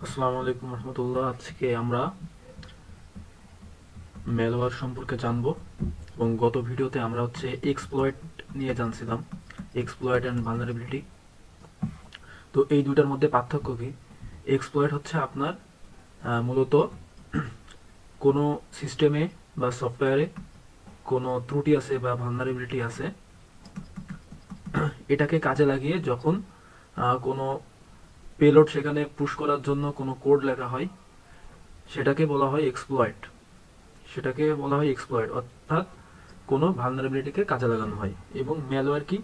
আসসালামু আলাইকুম রহমতুল্লাহ। আজকে আমরা ম্যালওয়্যার সম্পর্কে জানবো এবং গত ভিডিওতে আমরা এক্সপ্লয়েট নিয়ে জানছিলাম, এক্সপ্লয়েট অ্যান্ড ভালনারেবিলিটি। তো এই দুটার মধ্যে পার্থক্য কি? এক্সপ্লয়েট হচ্ছে আপনার মূলত কোনো সিস্টেমে বা সফটওয়্যারে কোনো ত্রুটি আছে বা ভালনারেবিলিটি আছে, এটাকে কাজে লাগিয়ে যখন কোনো পেলোড সেখানে পুশ করার জন্য কোনো কোড লেখা হয়, সেটাকে বলা হয় এক্সপ্লয়েট। অর্থাৎ কোনো ভালনারেবিলিটিকে কাজে লাগানো হয়। এবং ম্যালওয়্যার কি?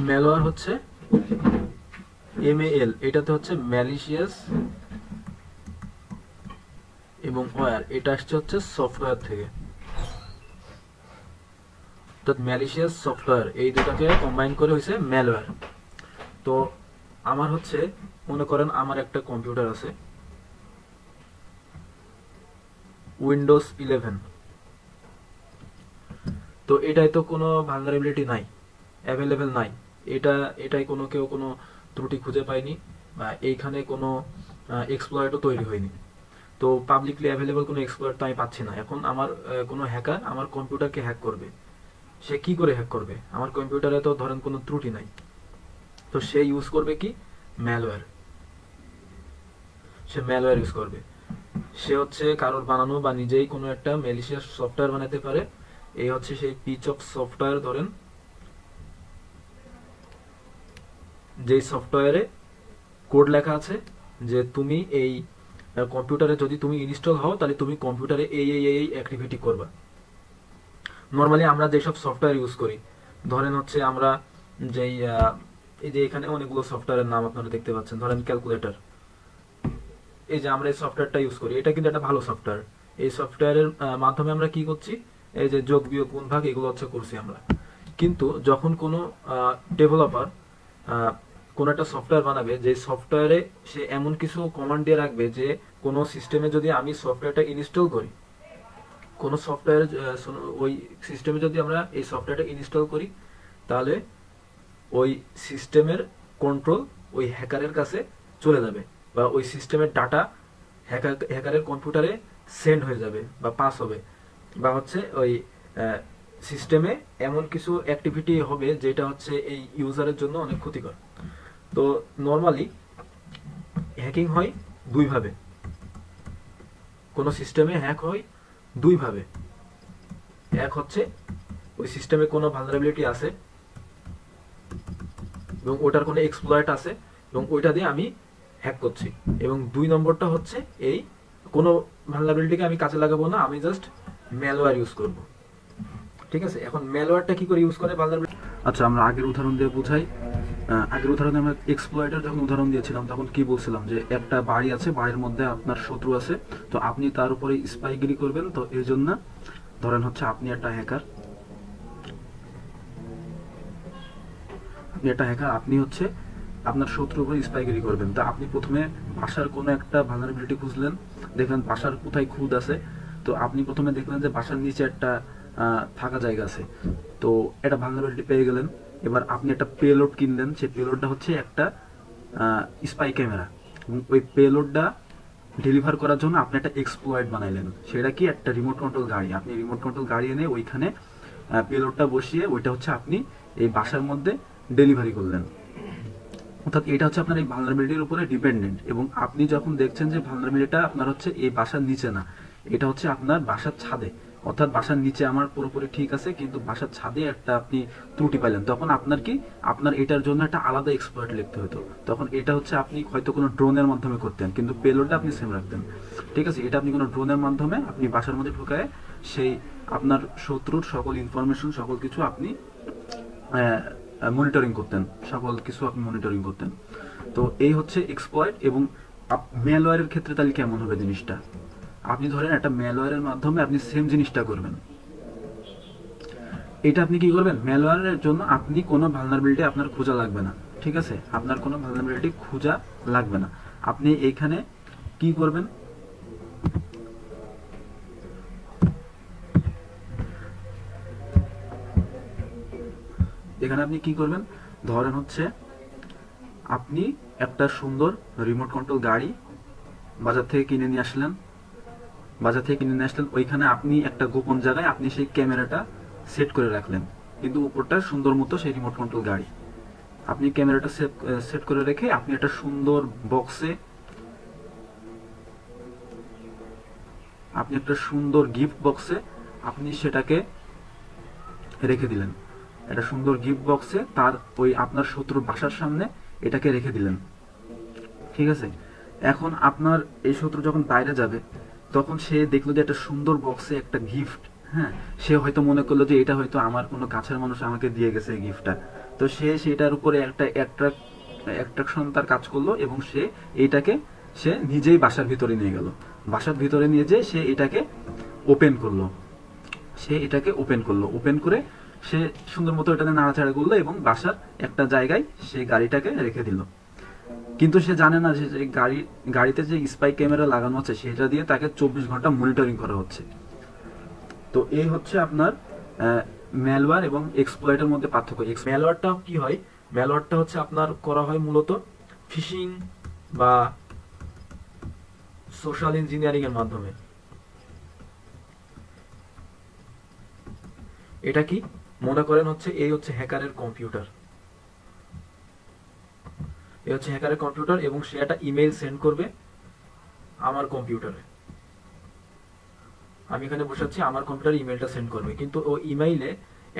ম্যালওয়্যার হচ্ছে MAL, এটাতে হচ্ছে ম্যালিশিয়াস, এবং ওয়্যার এটা হচ্ছে সফটওয়্যার থেকে। অর্থাৎ ম্যালিশিয়াস সফটওয়্যার এই দুটাকে কম্বাইন করে হয়েছে ম্যালওয়্যার। তো আমার মনে করেন আমার একটা কম্পিউটার আছে, উইন্ডোজ 11। তো এটাই তো কোনো ভালনারেবিলিটি নাই, অ্যাভেলেবেল নাই। এটাই কেউ কোনো ত্রুটি খুঁজে পায়নি, বা এইখানে কোনো এক্সপ্লয়েটও তৈরি হয়নি। তো পাবলিকলি অ্যাভেলেবল কোনো এক্সপ্লয়েট তো আমি পাচ্ছি না। এখন আমার কোনো হ্যাকার আমার কম্পিউটারকে হ্যাক করবে। সে কি করে হ্যাক করবে? আমার কম্পিউটারে তো ধরেন কোনো ত্রুটি নাই। তো সে ইউজ করবে কি? ম্যালওয়্যার। সে ম্যালওয়্যার ইউজ করবে। সে কারোর বানানো বা নিজেই কোনো একটা ম্যালিশিয়াস সফটওয়্যার বানাতে পারে। এই সেই পিচ অফ সফটওয়্যার। ধরেন যেই সফটওয়্যারে কোড লেখা আছে যে তুমি এই কম্পিউটারে যদি তুমি ইনস্টল হও, তাহলে তুমি কম্পিউটারে এই অ্যাক্টিভিটি করবা। নর্মালি আমরা যেসব সফটওয়্যার ইউজ করি, ধরেন আমরা যেই এই যে এখানে অনেকগুলো সফটওয়্যারের নাম আপনারা দেখতে পাচ্ছেন। ধরেন ক্যালকুলেটর, এই যে আমরা এই সফটওয়্যারটা ইউজ করি, এটা কিন্তু একটা ভালো সফটওয়্যার। এই সফটওয়্যারের মাধ্যমে আমরা কি করছি? এই যে যোগ বিয়োগ গুণ ভাগ এগুলো করছি আমরা। কিন্তু যখন কোনো ডেভেলপার কোনো একটা সফটওয়্যার বানাবে, যে সফটওয়্যারে সে এমন কিছু কমান্ড দিয়ে রাখবে যে কোনো সিস্টেমে যদি আমি সফটওয়্যারটা ইনস্টল করি, কোনো সফটওয়্যার ওই সিস্টেমে যদি আমরা এই সফটওয়্যারটা ইনস্টল করি, তাহলে ওই সিস্টেমের কন্ট্রোল ওই হ্যাকারের কাছে চলে যাবে, বা ওই সিস্টেমের ডাটা হ্যাকারের কম্পিউটারে সেন্ড হয়ে যাবে বা পাস হবে, বা ওই সিস্টেমে এমন কিছু অ্যাক্টিভিটি হবে যেটা এই ইউজারের জন্য অনেক ক্ষতিকর। তো নর্মালি হ্যাকিং হয় দুইভাবে। কোনো সিস্টেমে হ্যাক হয় দুইভাবে। এক ওই সিস্টেমে কোনো ভালনারেবিলিটি আছে এবং ওটার কোনো এক্সপ্লয়েট আছে এবং ওইটা দিয়ে আমি হ্যাক করছি। এবং দুই নম্বরটা এই কোনো ভালনারেবিলিটিকে আমি কাজে লাগাবো না, আমি জাস্ট ম্যালওয়্যার ইউজ করব। ঠিক আছে, এখন ম্যালওয়্যারটা কি করে ইউজ করে ভালনারেবিলিটি? আচ্ছা, আমরা আগের উদাহরণ দিয়ে বুঝাই। আগের উদাহরণে আমরা এক্সপ্লয়েটের যখন উদাহরণ দিয়েছিলাম, তখন কি বলছিলাম যে একটা বাড়ি আছে, বাড়ির মধ্যে আপনার শত্রু আছে, তো আপনি তার উপরে স্পাইগিরি করবেন। তো এর জন্য ধরেন আপনি একটা হ্যাকার, আপনি আপনার শত্রুর উপরে স্পাইগিরি করবেন। তা আপনি প্রথমে বাসার কোনো একটা ভালনারেবিলিটি খুঁজলেন, দেখলেন বাসার কোথায় খুদ আছে। তো আপনি প্রথমে দেখলেন যে বাসার নিচে একটা ফাঁকা জায়গা আছে, তো একটা ভালনারেবিলিটি পেয়ে গেলেন। এবার আপনি একটা পেলোড কিনলেন, সেই পেলোডটা একটা স্পাই ক্যামেরা, এবং ওই পেলোডটা ডেলিভার করার জন্য আপনি একটা এক্সপ্লয়েট বানাইলেন। সেটা কি? একটা রিমোট কন্ট্রোল গাড়ি। আপনি রিমোট কন্ট্রোল গাড়ি এনে ওইখানে পেলোডটা বসিয়ে ওইটা আপনি এই বাসার মধ্যে ডেলিভারি করলেন। অর্থাৎ এটা আপনার এই ভালনারেবিলিটির উপরে ডিপেন্ডেন্ট। এবং আপনি যখন দেখছেন যে ভালনারেবিলিটিটা আপনার এই বাসার নিচে না, এটা আপনার বাসার ছাদে, অর্থাৎ বাসার নিচে আমার পুরোপুরি ঠিক আছে, কিন্তু বাসার ছাদে একটা আপনি ত্রুটি পাইলেন, তখন আপনার এটার জন্য একটা আলাদা এক্সপ্লয়েট লিখতে হতো। তখন এটা আপনি হয়তো কোনো ড্রোনের মাধ্যমে করতেন, কিন্তু পেলোডটা আপনি সেম রাখতেন। ঠিক আছে, এটা আপনি কোনো ড্রোনের মাধ্যমে আপনি বাসার মধ্যে ঢুকায় সেই আপনার শত্রুর সকল ইনফরমেশন, সকল কিছু আপনি মনিটরিং করতেন, সকল কিছু আপনি মনিটরিং করতেন। তো এই এক্সপ্লয়েট। এবং ম্যালওয়্যারের ক্ষেত্রে তাহলে কেমন হবে জিনিসটা? আপনি ধরেন একটা ম্যালওয়্যারের মাধ্যমে আপনি সেম জিনিসটা করবেন। এটা আপনি কি করবেন? ম্যালওয়্যারের জন্য আপনি কোনো ভালনারেবিলিটি আপনার খোঁজা লাগবে না। ঠিক আছে, আপনার কোনো ভালনারেবিলিটি খোঁজা লাগবে না। আপনি এইখানে কি করবেন? এখানে আপনি কি করবেন? ধরেন আপনি একটা সুন্দর রিমোট কন্ট্রোল গাড়ি বাজার থেকে কিনে নিয়ে আসলেন। ওইখানে আপনি একটা গোপন জায়গায় আপনি সেই ক্যামেরাটা সেট করে রাখলেন, কিন্তু উপরটা সুন্দর মতো সেই রিমোট কন্ট্রোল গাড়ি। আপনি ক্যামেরাটা সেট করে রেখে আপনি একটা সুন্দর বক্সে, আপনি একটা সুন্দর গিফট বক্সে আপনি সেটাকে রেখে দিলেন। একটা সুন্দর গিফট বক্সে তার ওই আপনার শত্রুর বাসার সামনে এটাকে রেখে দিলেন, ঠিক আছে। এখন আপনার এই শত্রু যখন বাইরে যাবে তখন সে দেখলো যে একটা সুন্দর বক্সে একটা গিফট, হ্যাঁ, সে হয়তো মনে করলো যে এটা হয়তো আমার কোনো কাছের মানুষ আমাকে দিয়ে গেছে এই গিফটটা। তো সে সেটার উপরে একটা অ্যাট্রাকশন তার কাজ করলো এবং সে এইটাকে সে নিজেই বাসার ভিতরে নিয়ে গেল। বাসার ভিতরে নিয়ে যেয়ে সে এটাকে ওপেন করলো। ওপেন করে সে সুন্দর মতো এটাতে নাড়াচাড়া করলো এবং বাসার একটা জায়গায় সে গাড়িটাকে রেখে দিল। কিন্তু সে জানে না যে গাড়িতে যে স্পাই ক্যামেরা লাগানো আছে সেটা দিয়ে তাকে 24 ঘন্টা মনিটরিং করা হচ্ছে। তো এই হচ্ছে আপনার ম্যালওয়্যার এবং এক্সপ্লয়েটের মধ্যে পার্থক্য। ম্যালওয়্যারটা কি হয়? ম্যালওয়্যারটা হচ্ছে আপনার করা হয় মূলত ফিশিং বা সোশ্যাল ইঞ্জিনিয়ারিং এর মাধ্যমে। এটা কি মনে করেন হচ্ছে এই হচ্ছে হ্যাকারের কম্পিউটার, এবং সে একটা ইমেইল সেন্ড করবে আমার কম্পিউটারে। আমি এখানে বসে আছি, আমার কম্পিউটারে ইমেইলটা সেন্ড করবে, কিন্তু ও ইমেইলে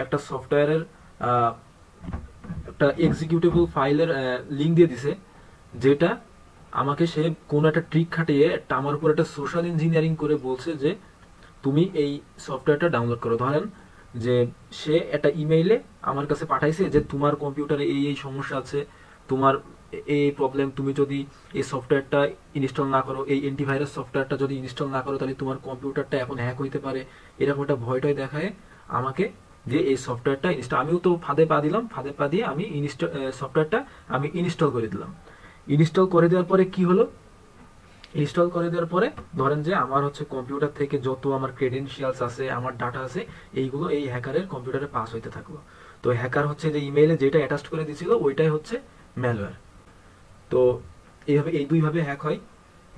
একটা সফটওয়্যারের একটা এক্সিকিউটেবল ফাইলের লিঙ্ক দিয়ে দিছে, যেটা আমাকে সে কোনো একটা ট্রিক খাটিয়ে আমার উপর একটা সোশ্যাল ইঞ্জিনিয়ারিং করে বলছে যে তুমি এই সফটওয়্যারটা ডাউনলোড করো। ধরেন যে সে একটা ইমেইলে আমার কাছে পাঠাইছে যে তোমার কম্পিউটারে এই সমস্যা আছে, তোমার এই প্রবলেম, তুমি যদি এই সফটওয়্যারটা ইনস্টল না করো, এই অ্যান্টিভাইরাস সফটওয়্যারটা যদি ইনস্টল না করো, তাহলে তোমার কম্পিউটারটা এখন হ্যাক হইতে পারে। এরকম একটা ভয়টাই দেখায় আমাকে যে এই সফটওয়্যারটা ইনস্টল। আমিও তো ফাঁদে পা দিয়ে আমি সফটওয়্যারটা আমি ইনস্টল করে দিলাম। ইনস্টল করে দেওয়ার পরে কি হলো? ইনস্টল করে দেওয়ার পরে ধরেন যে আমার হচ্ছে কম্পিউটার থেকে যত আমার ক্রেডেনশিয়ালস আছে, আমার ডাটা আছে, এইগুলো এই হ্যাকারের কম্পিউটারে পাস হইতে থাকলো। তো হ্যাকার হচ্ছে যে ইমেইলে যেটা অ্যাটাচ করে দিছিল ওইটাই হচ্ছে ম্যালওয়্যার। তো এইভাবে এই দুইভাবে হ্যাক হয়।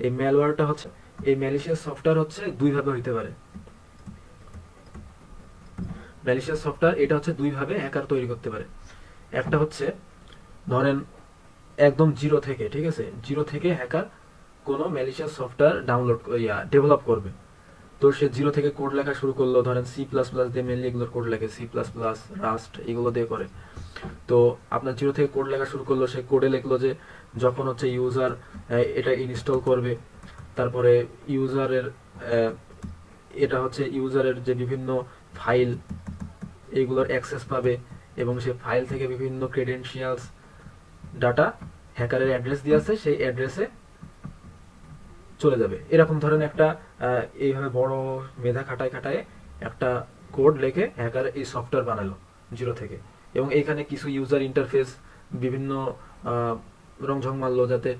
এই ম্যালওয়্যারটা হচ্ছে, এই ম্যালিশিয়াস সফটওয়্যার হচ্ছে দুইভাবে হইতে পারে। ম্যালিশিয়াস সফটওয়্যার এটা হচ্ছে দুইভাবে হ্যাকার তৈরি করতে পারে। একটা হচ্ছে ধরেন একদম জিরো থেকে, ঠিক আছে, জিরো থেকে হ্যাকার কোনো ম্যালিশিয়াস সফটওয়্যার ডেভেলপ করবে। তো সে জিরো থেকে কোড লেখা শুরু করলো, ধরেন C++ দিয়ে মেনলি এগুলোর কোড লেখে, C++, রাস্ট এগুলো দিয়ে করে। তো আপনার জিরো থেকে কোড লেখা শুরু করলো, সে কোডে লিখলো যে যখন হচ্ছে ইউজার এটা ইনস্টল করবে, তারপরে ইউজারের যে বিভিন্ন ফাইল এইগুলোর অ্যাক্সেস পাবে এবং সে ফাইল থেকে বিভিন্ন ক্রেডেনশিয়ালস ডাটা হ্যাকারের অ্যাড্রেস দিয়ে আছে সেই অ্যাড্রেসে চলে যাবে। এরকম ধরেন একটা এইভাবে বড় মেধা খাটায় একটা কোড লিখে হ্যাকার এই সফটওয়্যার বানালো জিরো থেকে, এবং এইখানে কিছু ইউজার ইন্টারফেস বিভিন্ন রংঝং মারলো যাতে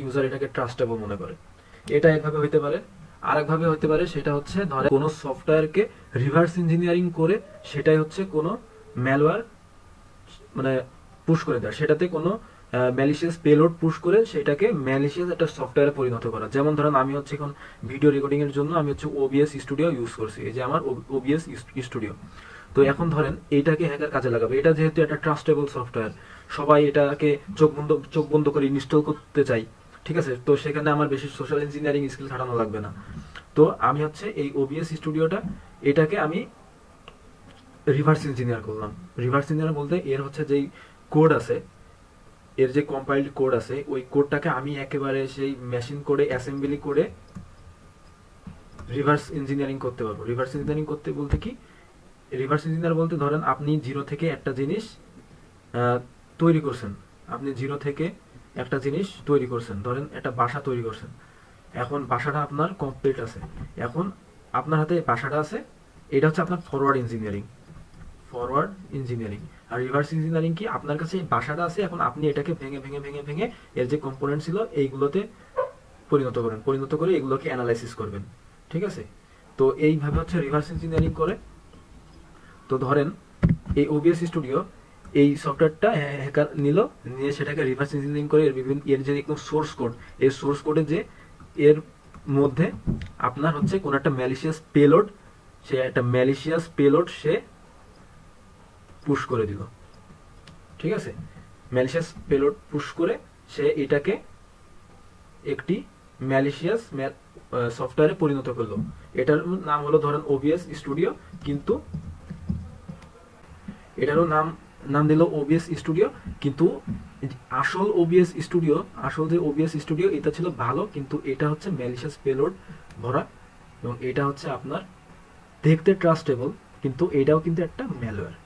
ইউজার এটাকে ট্রাস্টেবল মনে করে। এটা একভাবে হইতে পারে। আরেকভাবে হইতে পারে, সেটা হচ্ছে ধরে কোনো সফটওয়্যারকে রিভার্স ইঞ্জিনিয়ারিং করে সেটাই হচ্ছে কোনো ম্যালওয়্যার মানে পুশ করে দেয়, সেটাতে কোনো ম্যালিশিয়াস পেলোড পুশ করে সেটাকে ম্যালিশিয়াস একটা সফটওয়্যারে পরিণত করা। যেমন ধরেন আমি হচ্ছে এখন ভিডিও রেকর্ডিং এর জন্য আমি হচ্ছে OBS স্টুডিও ইউজ করছি, এই যে আমার OBS স্টুডিও। তো এখন ধরেন এইটাকে হ্যাকার কাজে লাগাবে। এটা যেহেতু একটা ট্রাস্টেবল সফটওয়্যার, সবাই এটাকে চোখ বন্ধ করে ইনস্টল করতে চাই, ঠিক আছে, তো সেখানে আমার বেশি সোশ্যাল ইঞ্জিনিয়ারিং স্কিল খাটানো লাগবে না। তো আমি হচ্ছে এই OBS স্টুডিওটা এটাকে আমি রিভার্স ইঞ্জিনিয়ার করলাম। রিভার্স ইঞ্জিনিয়ার বলতে এর হচ্ছে যেই কোড আছে, এর যে কম্পাইলড কোড আছে, ওই কোডটাকে আমি একেবারে সেই মেশিন কোডে অ্যাসেম্বলি করে রিভার্স ইঞ্জিনিয়ারিং করতে পারবো। রিভার্স ইঞ্জিনিয়ারিং করতে বলতে কি, রিভার্স ইঞ্জিনিয়ার বলতে ধরেন আপনি জিরো থেকে একটা জিনিস তৈরি করছেন, ধরেন একটা বাসা তৈরি করছেন। এখন বাসাটা আপনার কমপ্লিট আছে, এখন আপনার হাতে বাসাটা আছে, এটা হচ্ছে আপনার ফরওয়ার্ড ইঞ্জিনিয়ারিং। আর রিভার্স ইঞ্জিনিয়ারিং কি, আপনার কাছে বাসাটা আছে, এখন আপনি এটাকে ভেঙে এর যে কম্পোনেন্ট ছিল এইগুলোতে পরিণত করে এগুলোকে অ্যানালাইসিস করবেন, ঠিক আছে। তো এইভাবে হচ্ছে রিভার্স ইঞ্জিনিয়ারিং করে। তো ধরেন এই OBS স্টুডিও এই সফটওয়্যারটা হ্যাকার নিয়ে সেটাকে রিভার্স ইঞ্জিনিয়ারিং করে এর যে একদম সোর্স কোড, এই সোর্স কোডে যে এর মধ্যে আপনার হচ্ছে কোন একটা ম্যালিশিয়াস পেলোড, সে পুশ করে দিল। ঠিক আছে, ম্যালিশিয়াস পেলোড পুশ করে সে এটাকে একটি ম্যালিশিয়াস সফটওয়্যারে পরিণত করলো। এটার নাম হলো ধরেন ওবিএস স্টুডিও, কিন্তু এটারও নাম দিল ওবিএস স্টুডিও, কিন্তু আসল যে ওবিএস স্টুডিও এটা ছিল ভালো, কিন্তু এটা হচ্ছে ম্যালিশিয়াস পেলোড ভরা, এবং এটা হচ্ছে আপনার দেখতে ট্রাস্টেবল, কিন্তু এটাও কিন্তু একটা ম্যালওয়্যার।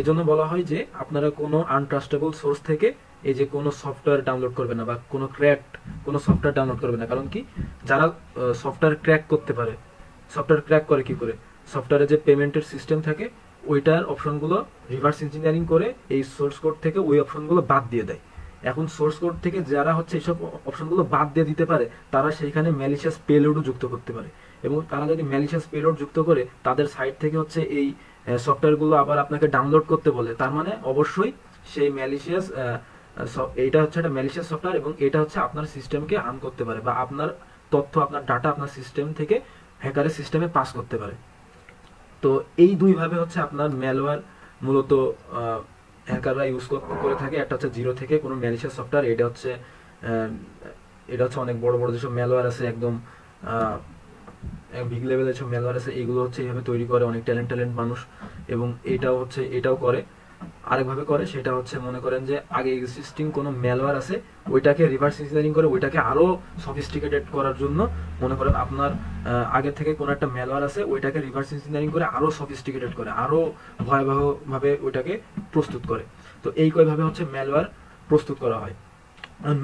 এজন্য বলা হয় যে আপনারা কোনো আনট্রাস্টেবল সোর্স থেকে এই যে কোনো সফটওয়্যার ডাউনলোড করবে না, বা কোনো সফটওয়্যার ডাউনলোড করবে না। কারণ কি, যারা সফটওয়্যার ক্র্যাক করতে পারে, সফটওয়্যার ক্র্যাক করে কি করে, সফটওয়্যারে যে পেমেন্টের সিস্টেম থাকে ওইটার অপশনগুলো রিভার্স ইঞ্জিনিয়ারিং করে এই সোর্স কোড থেকে ওই অপশনগুলো বাদ দিয়ে দেয়। এখন সোর্স কোড থেকে যারা হচ্ছে এইসব অপশনগুলো বাদ দিয়ে দিতে পারে, তারা সেইখানে ম্যালিশিয়াস পেলোডও যুক্ত করতে পারে, এবং তারা যদি ম্যালিশিয়াস পেলোড যুক্ত করে তাদের সাইট থেকে হচ্ছে এই সফটওয়্যারগুলো আবার আপনাকে ডাউনলোড করতে বলে, তার মানে অবশ্যই সেই ম্যালিশিয়াস এইটা হচ্ছে একটা ম্যালিশিয়াস সফটওয়্যার, এবং এটা হচ্ছে আপনার সিস্টেমকে হার্ম করতে পারে, বা আপনার তথ্য, আপনার ডাটা আপনার সিস্টেম থেকে হ্যাকারের সিস্টেমে পাস করতে পারে। তো এই দুইভাবে হচ্ছে আপনার ম্যালওয়্যার মূলত হ্যাকাররা ইউজ করে থাকে। একটা হচ্ছে জিরো থেকে কোনো ম্যালিশিয়াস সফটওয়্যার, এটা হচ্ছে অনেক বড় বড় যেসব ম্যালওয়্যার আছে, একদম বিগ লেভেলের সব ম্যালওয়্যার আছে, এগুলো হচ্ছে এইভাবে তৈরি করে অনেক ট্যালেন্ট মানুষ, এবং এটাও করে আরেকভাবে করে। সেটা হচ্ছে মনে করেন যে আগে এক্সিস্টিং কোনো ম্যালওয়্যার আছে, ওইটাকে রিভার্স ইঞ্জিনিয়ারিং করে ওইটাকে আরো সফিস্টিকেটেড করার জন্য, মনে করেন আপনার আগে থেকে কোনো একটা ম্যালওয়্যার আছে, ওইটাকে রিভার্স ইঞ্জিনিয়ারিং করে আরো সফিস্টিকেটেড করে, আরো ভয়াবহভাবে ওইটাকে প্রস্তুত করে। তো এই কয়ভাবে হচ্ছে ম্যালওয়্যার প্রস্তুত করা হয়।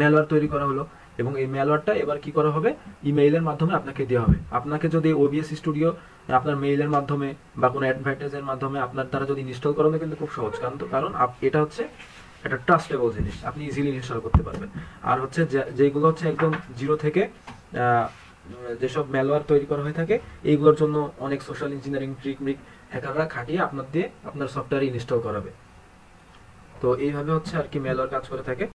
ম্যালওয়্যার তৈরি করা হলো, এবং এই ম্যালওয়্যারটা এবার কি করা হবে, ইমেইলের মাধ্যমে আপনাকে দেওয়া হবে। আপনাকে যদি ওবিএস স্টুডিও আপনার মেইলের মাধ্যমে বা কোনো অ্যাডভার্টাইজের মাধ্যমে আপনার দ্বারা যদি ইনস্টল করানো, কিন্তু খুব সহজ, কারণ এটা হচ্ছে একটা ট্রাস্টেবল জিনিস, আপনি ইজিলি ইনস্টল করতে পারবেন। আর হচ্ছে যেগুলো হচ্ছে একদম জিরো থেকে যেসব ম্যালওয়্যার তৈরি করা হয়ে থাকে, এইগুলোর জন্য অনেক সোশ্যাল ইঞ্জিনিয়ারিং ট্রিক হ্যাকাররা খাটিয়ে আপনার সফটওয়্যার ইনস্টল করাবে। তো এইভাবে হচ্ছে আর কি ম্যালওয়্যার কাজ করে থাকে।